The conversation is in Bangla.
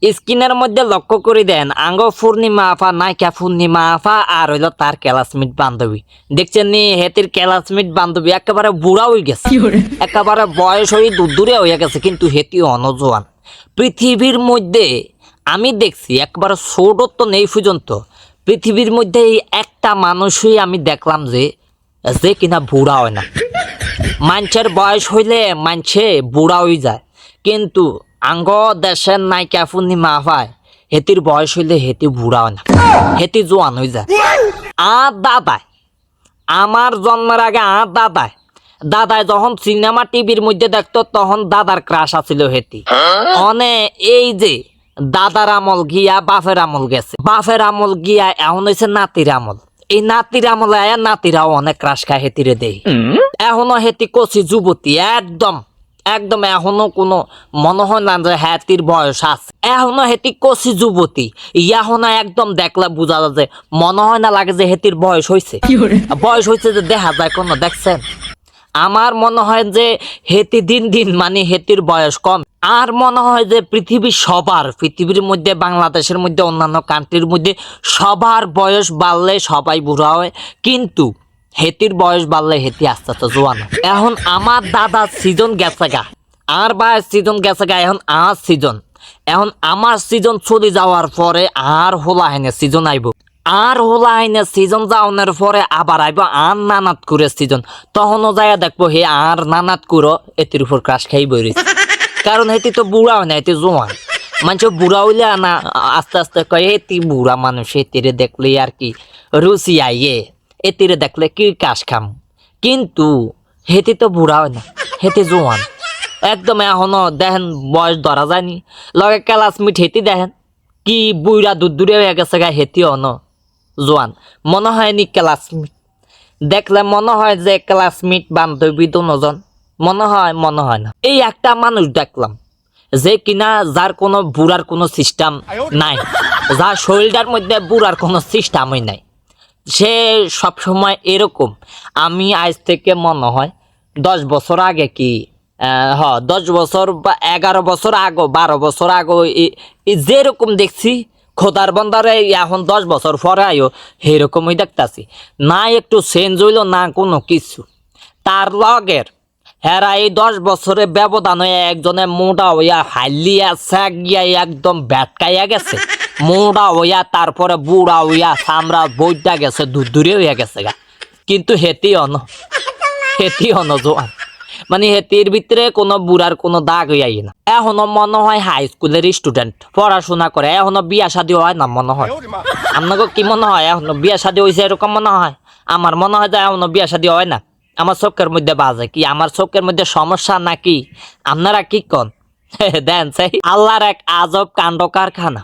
স্ক্রিনের মধ্যে লক্ষ্য করে দেন আঙ্গ পূর্ণিমা আফা নায়িকা পূর্ণিমা আফা আর হইল তার ক্লাসমেট বান্ধবী। দেখছেন নি হেতির ক্লাসমেট বান্ধবী একেবারে বুড়া হয়ে গেছে, একেবারে বয়স হয়ে দূরে হয়ে গেছে, কিন্তু হেতি অনজোয়ান। পৃথিবীর মধ্যে আমি দেখছি একবার ছোট তো নেই পর্যন্ত, পৃথিবীর মধ্যে এই একটা মানুষই আমি দেখলাম যে যে কিনা বুড়া হয় না। মানুষের বয়স হইলে মানুষে বুড়া হয়ে যায়, কিন্তু আঙ্গ দেশের নায়িকা পূর্ণিমা আফায় হেতির বয়স হইলে হেতি বুড়া হয় না, হেতি জোয়ান হয়ে যায়। আর দাদায় আমার জন্মের আগে দাদায় যখন সিনেমা টিভির মধ্যে দেখতো তখন দাদার ক্রাশ আছিল হেতি। অনে এই যে দাদার আমল গিয়া বাপের আমল গেছে, বাপের আমল গিয়া এখন হয়েছে নাতির আমল। এই নাতির আমলে আয়া নাতিরাও অনেক ক্রাশ খায় হেতিরে দেই। এখনো হেতি কচি যুবতী, একদম একদম এখনো কোনো মনে হয় না যে হেতির বয়স আছে, এখনো হেতি কচি যুবতী। এখন একদম দেখলে বোঝা যায় যে মনে হয় না, লাগে যে হেতির বয়স হয়েছে, বয়স হয়েছে যে দেখা যায় কোনো। দেখছেন, আমার মনে হয় যে হেতি দিন দিন মানে হেতির বয়স কম। আর মনে হয় যে পৃথিবীর মধ্যে বাংলাদেশের মধ্যে অন্যান্য কান্ট্রির মধ্যে সবার বয়স বাড়লে সবাই বুড়া হয়, কিন্তু হেতির বয়স বাড়লে হেতি আস্তে আস্তে জোয়ান হয়। এখন আমার দাদার সিজন গেছে গা, আর ভাইয়ের সিজন গেছে গা, এখন আর সিজন, এখন আমার সিজন চলে যাওয়ার পরে আর হোলা হেনে সিজন আইব, আর হোলা আইনে সিজন যাওয়ার পরে আবার আইব আর নানাত করে সিজন। তখনও যায় দেখবো হে আর নানাত করো এটির উপর ক্রাশ খাই বই, কারণ হেতি তো বুড়া হয় না, এটি জোয়ান। মানুষ বুড়া হইলে না আস্তে আস্তে কয় এটি বুড়া মানুষ, এটিরে দেখলে আর কি রুচি আইয়ে, এটিরে দেখলে কি কাশ খাম। কিন্তু হেতি তো বুড়া হয় না, হেতি জোয়ান একদম। এখনো দেখেন বয়স ধরা যায়নি, লগে ক্লাসমেট হেতি দেখেন কি বুড়া দূরে হয়ে গেছে গা, হেতি অন জোয়ান। মনে হয় নি ক্লাসমেট দেখলে মনে হয় যে ক্লাসমেট বান্ধবী দুজন, মনে হয় না। এই একটা মানুষ দেখলাম যে কিনা যার কোনো বুড়ার কোনো সিস্টেম নাই, যার শরীরটার মধ্যে বুড়ার কোনো সিস্টেমই নাই, সে সবসময় এরকম। আমি আজ থেকে মনে হয় 10 বছর আগে কি 10 বছর বা 11 বছর আগে 12 বছর আগে যেরকম দেখছি খোদার বন্দারে, এখন 10 বছর পরে আয়ো সেরকমই দেখতাছি না, একটু চেঞ্জ হইল না কোনো কিছু। তার লগের হেরা এই 10 বছরে ব্যবধান হয়ে একজনে মোটা হইয়া হাইলিয়া সাগিয়া একদম ব্যাটকাইয়া গেছে, মোটা হইয়া তারপরে বুড়া হইয়া চামড়া বইটা গেছে, দূরে হইয়া গেছে গা। কিন্তু হেতি অন জোয়ান, মানে হেতির ভিতরে কোনো বুড়ার কোনো দাগ হইয়াই না। এখনো মনে হয় হাই স্কুলের স্টুডেন্ট পড়াশোনা করে, এখনো বিয়া শাদী হয় না মনে হয়। আপনাকে কি মনে হয় এখনো বিয়া শাদী হয়েছে এরকম মনে হয়? আমার মনে হয় যে এখনো বিয়া শাদী হয় না। আমার চোখের মধ্যে বাজে কি, আমার চোখের মধ্যে সমস্যা নাকি? আপনারা কি কন? দেন সেই আল্লাহর এক আজব কাণ্ড কারখানা।